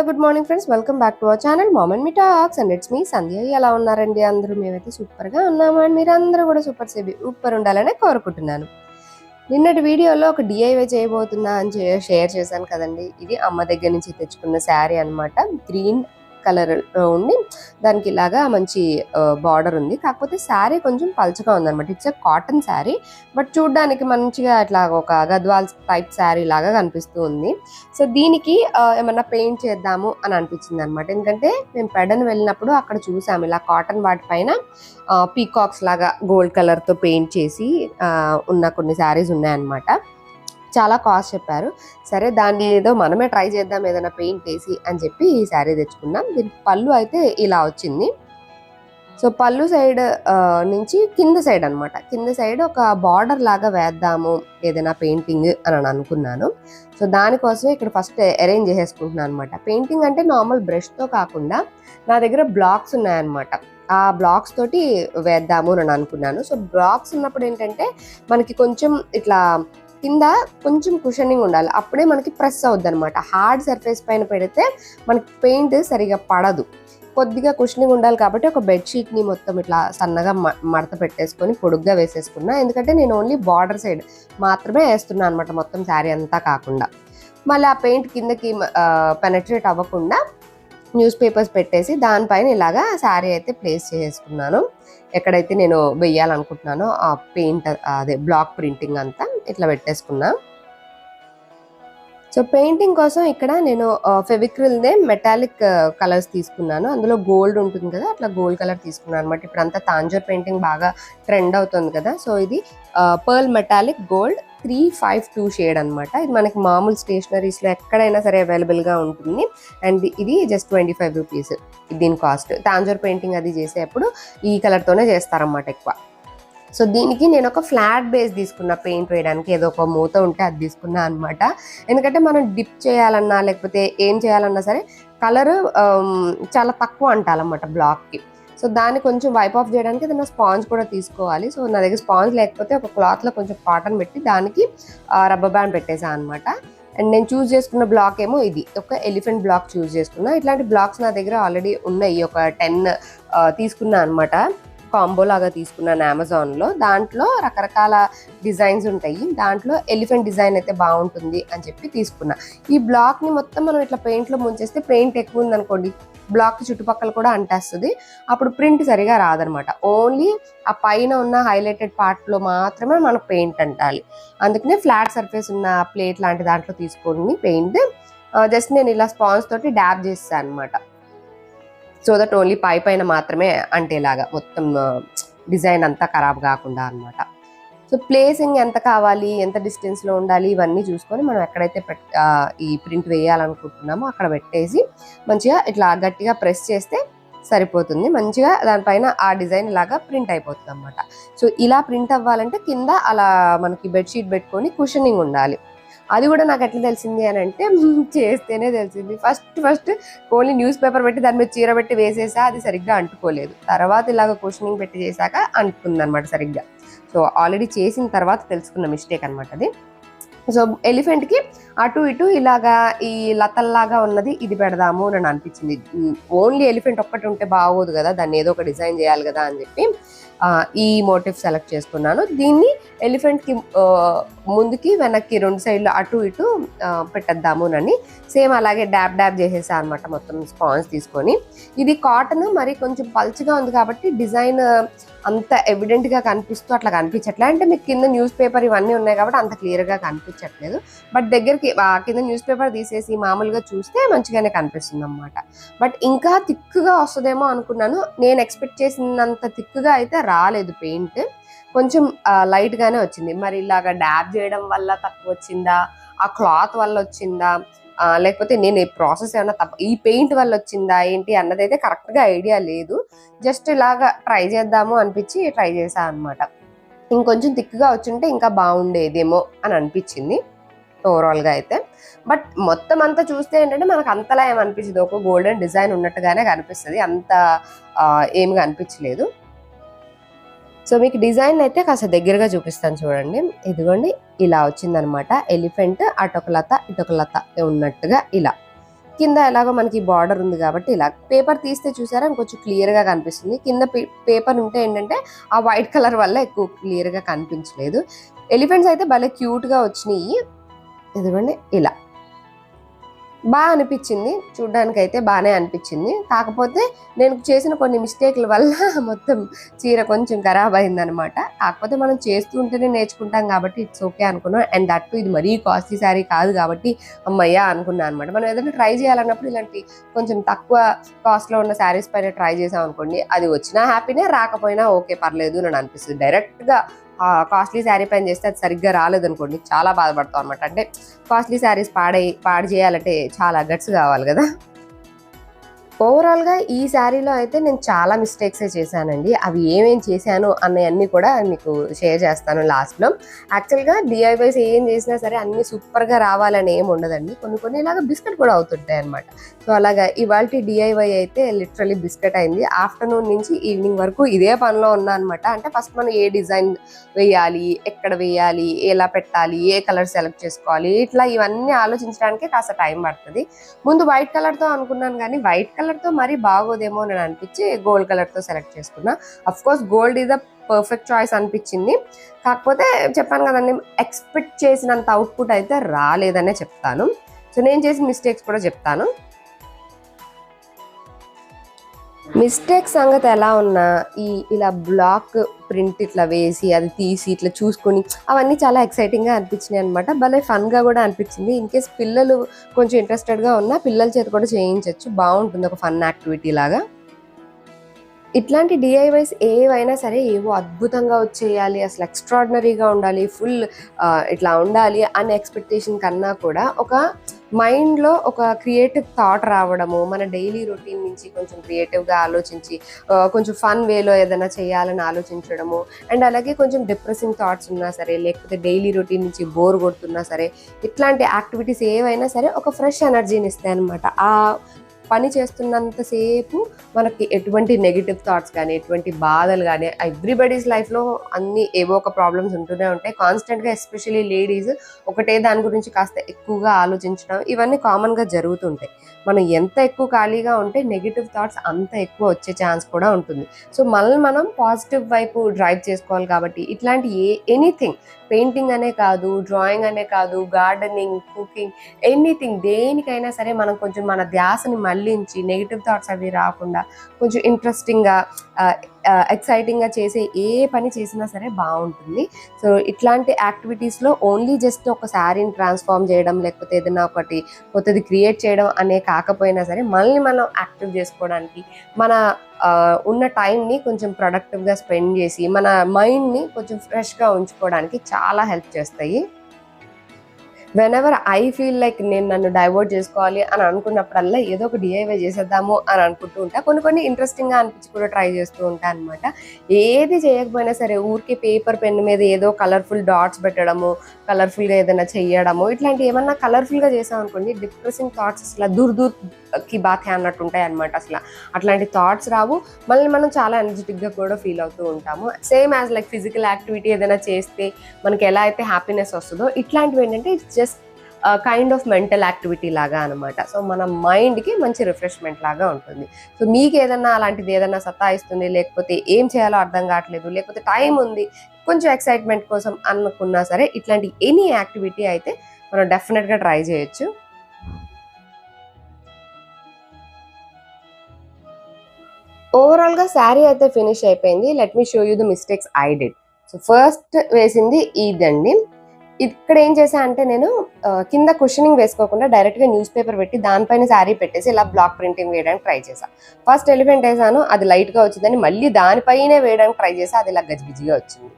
Good morning friends, welcome back to our channel mom and me talks and it's me Sandhya. ఎలా ఉన్నారండి అందరూ? మేమైతే సూపర్గా ఉన్నాము అండ్ మీరు అందరూ కూడా సూపర్ ఉండాలని కోరుకుంటున్నాను. నిన్నటి వీడియోలో ఒక డిఐవై చేయబోతున్నా అని షేర్ చేశాను కదండి. ఇది అమ్మ దగ్గర నుంచి తెచ్చుకున్న శారీ అనమాట. గ్రీన్ కలర్ ఉండి దానికి ఇలాగా మంచి బార్డర్ ఉంది. కాకపోతే శారీ కొంచెం పల్చగా ఉందన్నమాట. ఇట్స్ కాటన్ శారీ, బట్ చూడడానికి మంచిగా ఇట్లా ఒక గద్వాల్ టైప్ శారీ లాగా కనిపిస్తూ ఉంది. సో దీనికి ఏమన్నా పెయింట్ చేద్దాము అని అనిపించింది అనమాట. ఎందుకంటే మేము పెడన్ వెళ్ళినప్పుడు అక్కడ చూసాము ఇలా కాటన్ వాటి పైన పీకాక్స్ లాగా గోల్డ్ కలర్తో పెయింట్ చేసి ఉన్న కొన్ని శారీస్ ఉన్నాయన్నమాట. చాలా కాస్ట్ చెప్పారు. సరే దాన్ని ఏదో మనమే ట్రై చేద్దాం ఏదైనా పెయింట్ వేసి అని చెప్పి ఈ శారీ తెచ్చుకున్నాం. దీనికి పళ్ళు అయితే ఇలా వచ్చింది. సో పళ్ళు సైడ్ నుంచి కింద సైడ్ అనమాట, కింద సైడ్ ఒక బార్డర్ లాగా వేద్దాము ఏదైనా పెయింటింగ్ అని అనుకున్నాను. సో దానికోసం ఇక్కడ ఫస్ట్ అరేంజ్ చేసేసుకుంటున్నాను అనమాట. పెయింటింగ్ అంటే నార్మల్ బ్రష్తో కాకుండా నా దగ్గర బ్లాక్స్ ఉన్నాయన్నమాట. ఆ బ్లాక్స్ తోటి వేద్దాము అని అనుకున్నాను. సో బ్లాక్స్ ఉన్నప్పుడు ఏంటంటే మనకి కొంచెం ఇట్లా కింద కొంచెం కుషనింగ్ ఉండాలి, అప్పుడే మనకి ప్రెస్ అవుద్ది అనమాట. హార్డ్ సర్ఫేస్ పైన పెడితే మనకి పెయింట్ సరిగా పడదు. కొద్దిగా కుషనింగ్ ఉండాలి కాబట్టి ఒక బెడ్షీట్ని మొత్తం ఇట్లా సన్నగా మడత పెట్టేసుకొని పొడుగ్గా వేసేసుకున్నా. ఎందుకంటే నేను ఓన్లీ బార్డర్ సైడ్ మాత్రమే వేస్తున్నాను అనమాట, మొత్తం శారీ అంతా కాకుండా. మళ్ళీ ఆ పెయింట్ కిందకి పెనట్రేట్ అవ్వకుండా న్యూస్ పేపర్స్ పెట్టేసి దానిపైన ఇలాగా శారీ అయితే ప్లేస్ చేసుకున్నాను. ఎక్కడైతే నేను వెయ్యాలనుకుంటున్నానో ఆ పెయింట్ అదే బ్లాక్ ప్రింటింగ్ అంతా ఇట్లా పెట్టేసుకున్నా. సో పెయింటింగ్ కోసం ఇక్కడ నేను ఫెవిక్రిల్దే మెటాలిక్ కలర్స్ తీసుకున్నాను. అందులో గోల్డ్ ఉంటుంది కదా, అట్లా గోల్డ్ కలర్ తీసుకున్నాను అనమాట. ఇప్పుడు అంతా తాంజూర్ పెయింటింగ్ బాగా ట్రెండ్ అవుతుంది కదా. సో ఇది పర్ల్ మెటాలిక్ గోల్డ్ 352 షేడ్ అనమాట. ఇది మనకి మామూలు స్టేషనరీస్లో ఎక్కడైనా సరే అవైలబుల్గా ఉంటుంది. అండ్ ఇది జస్ట్ 25 రూపీస్ దీని కాస్ట్. తాంజూర్ పెయింటింగ్ అది చేసేటప్పుడు ఈ కలర్తోనే చేస్తారన్నమాట ఎక్కువ. సో దీనికి నేను ఒక ఫ్లాట్ బేస్ తీసుకున్నా పెయింట్ వేయడానికి. ఏదో ఒక మూత ఉంటే అది తీసుకున్నా అనమాట. ఎందుకంటే మనం డిప్ చేయాలన్నా లేకపోతే ఏం చేయాలన్నా సరే కలర్ చాలా తక్కువ అంటాలన్నమాట బ్లాక్కి. సో దాన్ని కొంచెం వైప్ ఆఫ్ చేయడానికి ఏదైనా స్పాంజ్ కూడా తీసుకోవాలి. సో నా దగ్గర స్పాంజ్ లేకపోతే ఒక క్లాత్లో కొంచెం కాటన్ పెట్టి దానికి రబ్బర్ బ్యాండ్ పెట్టేసాను అనమాట. అండ్ నేను చూస్ చేసుకున్న బ్లాక్ ఏమో ఇది ఒక ఎలిఫెంట్ బ్లాక్ చూస్ చేసుకున్నా. ఇట్లాంటి బ్లాక్స్ నా దగ్గర ఆల్రెడీ ఉన్నాయి, ఒక 10 తీసుకున్నా అనమాట. కాంబో లాగా తీసుకున్నాను అమెజాన్లో. దాంట్లో రకరకాల డిజైన్స్ ఉంటాయి, దాంట్లో ఎలిఫెంట్ డిజైన్ అయితే బాగుంటుంది అని చెప్పి తీసుకున్నా. ఈ బ్లాక్ని మొత్తం మనం ఇట్లా పెయింట్లో ముంచేస్తే పెయింట్ ఎక్కువ ఉందనుకోండి బ్లాక్ చుట్టుపక్కల కూడా అంటేస్తుంది, అప్పుడు ప్రింట్ సరిగా రాదనమాట. ఓన్లీ ఆ పైన ఉన్న హైలైటెడ్ పార్ట్లో మాత్రమే మనకు పెయింట్ అంటాలి. అందుకనే ఫ్లాట్ సర్ఫేస్ ఉన్న ప్లేట్ లాంటి దాంట్లో తీసుకొని పెయింట్ జస్ట్ నేను ఇలా స్పాంజ్ తోటి డ్యాబ్ చేస్తాను అనమాట. సో దట్ ఓన్లీ పైన మాత్రమే అంటేలాగా మొత్తం డిజైన్ అంతా ఖరాబ్ కాకుండా అనమాట. సో ప్లేసింగ్ ఎంత కావాలి, ఎంత డిస్టెన్స్లో ఉండాలి, ఇవన్నీ చూసుకొని మనం ఎక్కడైతే ఈ ప్రింట్ వేయాలనుకుంటున్నామో అక్కడ పెట్టేసి మంచిగా ఇట్లా గట్టిగా ప్రెస్ చేస్తే సరిపోతుంది. మంచిగా దానిపైన ఆ డిజైన్ లాగా ప్రింట్ అయిపోతుంది అనమాట. సో ఇలా ప్రింట్ అవ్వాలంటే కింద అలా మనకి బెడ్షీట్ పెట్టుకొని కుషనింగ్ ఉండాలి. అది కూడా నాకు ఎట్లా తెలిసింది అని అంటే చేస్తేనే తెలిసింది. ఫస్ట్ ఓన్లీ న్యూస్ పేపర్ పెట్టి దాని మీద చీర పెట్టి వేసేసా, అది సరిగ్గా అంటుకోలేదు. తర్వాత ఇలాగ కుషనింగ్ పెట్టి చేశాక అంటుకుంది అనమాట సరిగ్గా. సో ఆల్రెడీ చేసిన తర్వాత తెలుసుకున్న మిస్టేక్ అనమాట అది. సో ఎలిఫెంట్కి అటు ఇటు ఇలాగా ఈ లతల్లాగా ఉన్నది ఇది పెడదాము అని అనిపించింది. ఓన్లీ ఎలిఫెంట్ ఒక్కటి ఉంటే బాగోదు కదా, దాన్ని ఏదో ఒక డిజైన్ చేయాలి కదా అని చెప్పి ఈ మోటివ్ సెలెక్ట్ చేసుకున్నాను. దీన్ని ఎలిఫెంట్కి ముందుకి వెనక్కి 2 సైడ్లు అటు ఇటు పెట్టేద్దాము అని సేమ్ అలాగే డ్యాబ్ చేసేసా అనమాట మొత్తం స్పాంజ్ తీసుకొని. ఇది కాటన్ మరి కొంచెం పల్చగా ఉంది కాబట్టి డిజైన్ అంత ఎవిడెంట్గా కనిపిస్తూ అట్లా కనిపించట్లే. అంటే మీకు కింద న్యూస్ పేపర్ ఇవన్నీ ఉన్నాయి కాబట్టి అంత క్లియర్గా కనిపించట్లేదు. బట్ దగ్గరికి కింద న్యూస్ పేపర్ తీసేసి మామూలుగా చూస్తే మంచిగానే కనిపిస్తుంది అనమాట. బట్ ఇంకా థిక్గా వస్తుందేమో అనుకున్నాను. నేను ఎక్స్పెక్ట్ చేసినంత థిక్గా అయితే రాలేదు పెయింట్, కొంచెం లైట్గానే వచ్చింది. మరి ఇలాగా డ్యాబ్ చేయడం వల్ల తక్కువ వచ్చిందా, ఆ క్లాత్ వల్ల వచ్చిందా, లేకపోతే నేను ఈ ప్రాసెస్ ఏమన్నా ఈ పెయింట్ వల్ల వచ్చిందా ఏంటి అన్నది అయితే కరెక్ట్గా ఐడియా లేదు. జస్ట్ ఇలాగా ట్రై చేద్దాము అనిపించి ట్రై చేశాను అనమాట. ఇంకొంచెం థిక్గా వచ్చింటే ఇంకా బాగుండేదేమో అని అనిపించింది ఓవరాల్గా అయితే. బట్ మొత్తం అంతా చూస్తే ఏంటంటే మనకు అంతలా ఏమనిపించదు, ఒక గోల్డెన్ డిజైన్ ఉన్నట్టుగానే కనిపిస్తుంది, అంత ఏమి కనిపించలేదు. సో మీకు డిజైన్ అయితే కాస్త దగ్గరగా చూపిస్తాను చూడండి. ఇదిగోండి ఇలా వచ్చిందనమాట. ఎలిఫెంట్ అటొక లత ఇటొక లత ఉన్నట్టుగా ఇలా. కింద ఎలాగో మనకి బార్డర్ ఉంది కాబట్టి ఇలా పేపర్ తీస్తే చూసారా ఇంకొంచెం క్లియర్గా కనిపిస్తుంది. కింద పేపర్ ఉంటే ఏంటంటే ఆ వైట్ కలర్ వల్ల ఎక్కువ క్లియర్గా కనిపించలేదు. ఎలిఫెంట్స్ అయితే భలే క్యూట్గా వచ్చినాయి. ఇదిగోండి ఇలా బాగా అనిపించింది, చూడ్డానికి అయితే బాగానే అనిపించింది. కాకపోతే నేను చేసిన కొన్ని మిస్టేక్ల వల్ల మొత్తం చీర కొంచెం ఖరాబ్ అయిందనమాట. కాకపోతే మనం చేస్తూ ఉంటేనే నేర్చుకుంటాం కాబట్టి ఇట్స్ ఓకే అనుకున్నాం. అండ్ దట్టు ఇది మరీ కాస్ట్లీ శారీ కాదు కాబట్టి అమ్మయ్యా అనుకున్నాను అనమాట. మనం ఏదైనా ట్రై చేయాలన్నప్పుడు ఇలాంటి కొంచెం తక్కువ కాస్ట్లో ఉన్న శారీస్ పైన ట్రై చేసాం అనుకోండి, అది వచ్చినా హ్యాపీనే, రాకపోయినా ఓకే పర్లేదు అని అనిపిస్తుంది. డైరెక్ట్గా కాస్ట్లీ శారీ పైన చేస్తే అది సరిగ్గా రాలేదనుకోండి చాలా బాధపడతాం అనమాట. అంటే కాస్ట్లీ శారీస్ పాడు చేయాలంటే చాలా గట్స్ కావాలి కదా. ఓవరాల్గా ఈ శారీలో అయితే నేను చాలా మిస్టేక్సే చేశానండి. అవి ఏమేం చేశాను అన్నవన్నీ కూడా మీకు షేర్ చేస్తాను లాస్ట్లో. యాక్చువల్గా డిఐవైస్ ఏం చేసినా సరే అన్నీ సూపర్గా రావాలని ఏమి ఉండదండి. కొన్ని ఇలాగ బిస్కెట్ కూడా అవుతుంటాయి అనమాట. సో అలాగా ఇవాళ డిఐవై అయితే లిటరలీ బిస్కెట్ అయింది. ఆఫ్టర్నూన్ నుంచి ఈవినింగ్ వరకు ఇదే పనిలో ఉన్నా అనమాట. అంటే ఫస్ట్ మనం ఏ డిజైన్ వేయాలి, ఎక్కడ వేయాలి, ఎలా పెట్టాలి, ఏ కలర్ సెలెక్ట్ చేసుకోవాలి, ఇట్లా ఇవన్నీ ఆలోచించడానికి కాస్త టైం పడుతుంది. ముందు వైట్ కలర్తో అనుకున్నాను కానీ వైట్ కలర్తో మరీ బాగోదేమో అని అనిపించి గోల్డ్ కలర్తో సెలెక్ట్ చేసుకున్నా. Of course gold is the perfect choice అనిపించింది. కాకపోతే చెప్పాను కదండి, ఎక్స్పెక్ట్ చేసినంత అవుట్పుట్ అయితే రాలేదనే చెప్తాను. సో నేను చేసిన మిస్టేక్స్ కూడా చెప్తాను. మిస్టేక్ సంగతి ఎలా ఉన్నా ఇలా బ్లాక్ ప్రింట్ ఇట్లా వేసి అది తీసి ఇట్లా చూసుకొని అవన్నీ చాలా ఎక్సైటింగ్గా అనిపించినాయి అనమాట. భలే ఫన్గా కూడా అనిపించింది. ఇన్ కేస్ పిల్లలు కొంచెం ఇంట్రెస్టెడ్గా ఉన్నా పిల్లల చేత కూడా చేయించవచ్చు, బాగుంటుంది, ఒక ఫన్ యాక్టివిటీ లాగా. ఇట్లాంటి డిఐవైస్ ఏవైనా సరే ఏవో అద్భుతంగా వచ్చేయాలి, అసలు ఎక్స్ట్రాడినరీగా ఉండాలి, ఫుల్ ఇట్లా ఉండాలి అనే ఎక్స్పెక్టేషన్ కన్నా కూడా ఒక మైండ్లో ఒక క్రియేటివ్ థాట్ రావడము, మన డైలీ రొటీన్ నుంచి కొంచెం క్రియేటివ్గా ఆలోచించి కొంచెం ఫన్ వేలో ఏదైనా చేయాలని ఆలోచించడము, అండ్ అలాగే కొంచెం డిప్రెసింగ్ థాట్స్ ఉన్నా సరే, లేకపోతే డైలీ రొటీన్ నుంచి బోర్ కొడుతున్నా సరే, ఇట్లాంటి యాక్టివిటీస్ ఏవైనా సరే ఒక ఫ్రెష్ ఎనర్జీని ఇస్తాయి అనమాట. ఆ పని చేస్తున్నంతసేపు మనకి ఎటువంటి నెగిటివ్ థాట్స్ కానీ, ఎటువంటి బాధలు కానీ, ఎవ్రీబడీస్ లైఫ్లో అన్ని ఏవో ఒక ప్రాబ్లమ్స్ ఉంటూనే ఉంటాయి. కాన్స్టెంట్గా ఎస్పెషల్లీ లేడీస్ ఒకటే దాని గురించి కాస్త ఎక్కువగా ఆలోచించడం ఇవన్నీ కామన్గా జరుగుతుంటాయి. మనం ఎంత ఎక్కువ ఖాళీగా ఉంటే నెగిటివ్ థాట్స్ అంత ఎక్కువ వచ్చే ఛాన్స్ కూడా ఉంటుంది. సో మనం పాజిటివ్ వైపు డ్రైవ్ చేసుకోవాలి కాబట్టి ఇట్లాంటి ఎనీథింగ్, పెయింటింగ్ అనే కాదు, డ్రాయింగ్ అనే కాదు, గార్డెనింగ్, కుకింగ్, ఎనీథింగ్, దేనికైనా సరే మనం కొంచెం మన ధ్యాసని మళ్ళించి నెగిటివ్ థాట్స్ అవి రాకుండా కొంచెం ఇంట్రెస్టింగ్గా ఎక్సైటింగ్గా చేసే ఏ పని చేసినా సరే బాగుంటుంది. సో ఇట్లాంటి యాక్టివిటీస్లో ఓన్లీ జస్ట్ ఒక శారీని ట్రాన్స్ఫార్మ్ చేయడం, లేకపోతే ఏదైనా ఒకటి కొత్తది క్రియేట్ చేయడం అనే కాకపోయినా సరే మనం యాక్టివ్ చేసుకోవడానికి, మన ఉన్న టైంని కొంచెం ప్రొడక్టివ్గా స్పెండ్ చేసి మన మైండ్ని కొంచెం ఫ్రెష్గా ఉంచుకోవడానికి చాలా హెల్ప్ చేస్తాయి. వెనెవర్ ఐ ఫీల్ లైక్ నేను నన్ను డైవర్ట్ చేసుకోవాలి అని అనుకున్నప్పుడల్లా ఏదో ఒక డిఐవై చేసేద్దాము అని అనుకుంటూ ఉంటా. కొన్ని ఇంట్రెస్టింగ్గా అనిపించి కూడా ట్రై చేస్తూ ఉంటాను అనమాట. ఏది చేయకపోయినా సరే ఊరికే పేపర్ పెన్ మీద ఏదో కలర్ఫుల్ డాట్స్ పెట్టడము, కలర్ఫుల్గా ఏదైనా చెయ్యడము, ఇట్లాంటి ఏమన్నా కలర్ఫుల్గా చేసాం అనుకోండి డిప్రెసింగ్ థాట్స్ అసలు దూర్కి బాతే అన్నట్టు ఉంటాయి అనమాట. అసలు అట్లాంటి థాట్స్ రావు, మళ్ళీ మనం చాలా ఎనర్జెటిక్గా కూడా ఫీల్ అవుతూ ఉంటాము. Same as like physical activity ఏదైనా చేస్తే మనకి ఎలా అయితే హ్యాపీనెస్ వస్తుందో, ఇట్లాంటివి ఏంటంటే it's just kind of mental activity లాగా అనమాట. సో మన మైండ్కి మంచి రిఫ్రెష్మెంట్ లాగా ఉంటుంది. సో మీకు ఏదన్నా అలాంటిది ఏదన్నా సతాయిస్తుంది, లేకపోతే ఏం చేయాలో అర్థం కావట్లేదు, లేకపోతే టైం ఉంది కొంచెం ఎక్సైట్మెంట్ కోసం అనుకున్నా సరే, ఇట్లాంటి ఎనీ యాక్టివిటీ అయితే మనం డెఫినెట్గా ట్రై చేయొచ్చు. ఓవరాల్గా శారీ అయితే ఫినిష్ అయిపోయింది. Let me show you the mistakes I did. So first వేసింది ఇదండి. ఇక్కడ ఏం చేసా అంటే నేను కింద కుషనింగ్ వేసుకోకుండా డైరెక్ట్గా న్యూస్ పేపర్ పెట్టి దానిపైన శారీ పెట్టేసి ఇలా బ్లాక్ ప్రింటింగ్ వేయడానికి ట్రై చేశాను. ఫస్ట్ ఎలిఫెంట్ వేసాను, అది లైట్గా వచ్చిందని మళ్ళీ దానిపైనే వేయడానికి ట్రై చేసి అది ఇలా గజిబిజిగా వచ్చింది.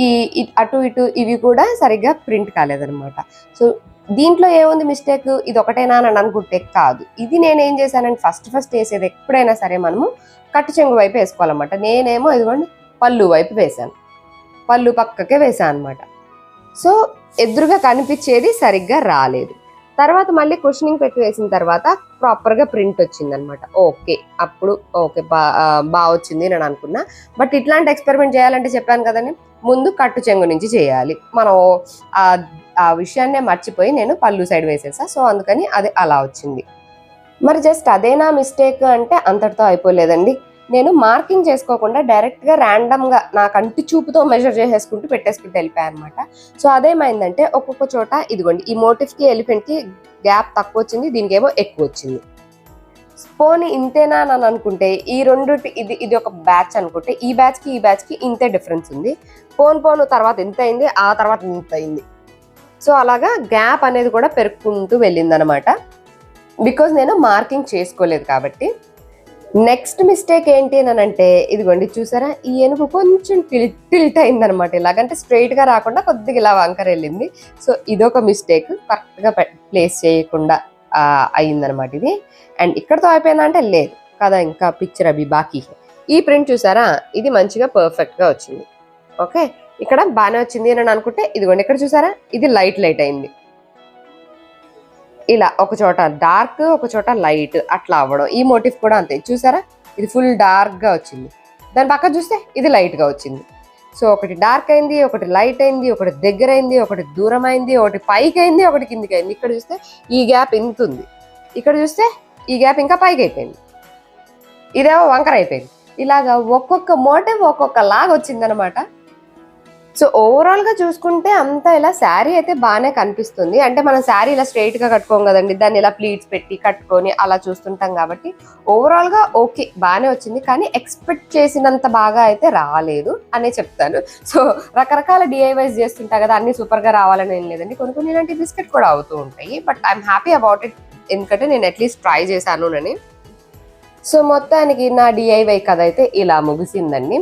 ఈ అటు ఇటు ఇవి కూడా సరిగ్గా ప్రింట్ కాలేదనమాట. సో దీంట్లో ఏముంది మిస్టేక్, ఇది ఒకటేనా అని అనుకుంటే కాదు. ఇది నేనేం చేశానంటే ఫస్ట్ వేసేది ఎప్పుడైనా సరే మనము కట్టు చెంగు వైపు వేసుకోవాలన్నమాట. నేనేమో ఇదిగోండి పళ్ళు వైపు వేసాను, పళ్ళు పక్కకే వేసాను అనమాట. సో ఎదురుగా కనిపించేది సరిగ్గా రాలేదు. తర్వాత మళ్ళీ కుషనింగ్ పెట్టి వేసిన తర్వాత ప్రాపర్గా ప్రింట్ వచ్చిందనమాట. ఓకే, అప్పుడు ఓకే బాగా వచ్చింది నేను అనుకున్నా. బట్ ఇట్లాంటి ఎక్స్పెరిమెంట్ చేయాలంటే చెప్పాను కదండి, ముందు కట్టు చెంగు నుంచి చేయాలి. మనం ఆ విషయాన్నే మర్చిపోయి నేను పళ్ళు సైడ్ వేసేసా. సో అందుకని అది అలా వచ్చింది. మరి జస్ట్ అదేనా మిస్టేక్ అంటే అంతటితో అయిపోలేదండి. నేను మార్కింగ్ చేసుకోకుండా డైరెక్ట్‌గా ర్యాండమ్‌గా నా కంటి చూపుతో మెజర్ చేసేసుకుంటూ పెట్టేసుకుంటూ వెళ్ళిపోయానన్నమాట. సో అదేమైందంటే ఒక్కొక్క చోట ఇదిగోండి ఈ మోటిఫ్‌కి, ఎలిఫెంట్‌కి గ్యాప్ తక్కువొచ్చింది. దీనికేమో ఎక్కువొచ్చింది. పోనీ ఇంతేనా అని అనుకుంటే ఈ రెండిటి ఇది ఒక బ్యాచ్ అనుకుంటే ఈ బ్యాచ్‌కి ఇంతే డిఫరెన్స్ ఉంది. పోను తర్వాత ఇంత అయింది. ఆ తర్వాత ఇంత అయింది. సో అలాగా గ్యాప్ అనేది కూడా పెరుక్కుంటూ వెళ్ళిందనమాట. బికాజ్ నేను మార్కింగ్ చేసుకోలేదు కాబట్టి. నెక్స్ట్ మిస్టేక్ ఏంటి అనంటే ఇదిగోండి చూసారా ఈ ఏనుగు కొంచెం టిల్ట్ అయిందనమాట. ఇలాగంటే స్ట్రైట్‌గా రాకుండా కొద్దిగా ఇలా వంకర వెళ్ళింది. సో ఇదొక మిస్టేక్ కరెక్ట్‌గా ప్లేస్ చేయకుండా అయిందనమాట ఇది. అండ్ ఇక్కడతో అయిపోయిందా అంటే లేదు కదా, ఇంకా పిక్చర్ అవి బాకీ. ఈ ప్రింట్ చూసారా ఇది మంచిగా పర్ఫెక్ట్‌గా వచ్చింది. ఓకే, ఇక్కడ బాగానే వచ్చింది అని అనుకుంటే ఇదిగోండి ఇక్కడ చూసారా ఇది లైట్ అయింది. ఇలా ఒక చోట డార్క్ ఒక చోట లైట్ అట్లా అవ్వడం. ఈ మోటిఫ్ కూడా అంతే చూసారా ఇది ఫుల్ డార్క్గా వచ్చింది. దాని పక్క చూస్తే ఇది లైట్గా వచ్చింది. సో ఒకటి డార్క్ అయింది, ఒకటి లైట్ అయింది, ఒకటి దగ్గర అయింది, ఒకటి దూరం అయింది, ఒకటి పైకి అయింది, ఒకటి కిందికి అయింది. ఇక్కడ చూస్తే ఈ గ్యాప్ ఇంత ఉంది, ఇక్కడ చూస్తే ఈ గ్యాప్ ఇంకా పైకి అయిపోయింది, ఇదేమో వంకర అయిపోయింది. ఇలాగా ఒక్కొక్క మోటివ్ ఒక్కొక్క లాగా వచ్చిందనమాట. సో ఓవరాల్గా చూసుకుంటే అంతా ఇలా శారీ అయితే బాగానే కనిపిస్తుంది. అంటే మనం శారీ ఇలా స్ట్రైట్గా కట్టుకోం కదండి, దాన్ని ఇలా ప్లీట్స్ పెట్టి కట్టుకొని అలా చూస్తుంటాం కాబట్టి ఓవరాల్గా ఓకే బాగానే వచ్చింది. కానీ ఎక్స్పెక్ట్ చేసినంత బాగా అయితే రాలేదు అనే చెప్తాను. సో రకరకాల డిఐవైస్ చేస్తుంటా కదా, అన్ని సూపర్గా రావాలని ఏం లేదండి. కొన్ని ఇలాంటి బిస్కెట్ కూడా అవుతూ ఉంటాయి. But I'm happy about it, ఎందుకంటే నేను అట్లీస్ట్ ట్రై చేశాను అని. సో మొత్తానికి నా డిఐవై కథ అయితే ఇలా ముగిసిందండి.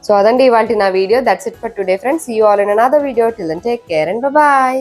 సో అదండి ఇవాల్టి నా వీడియో. That's it for today friends. See you all in another video. Till then take care and by.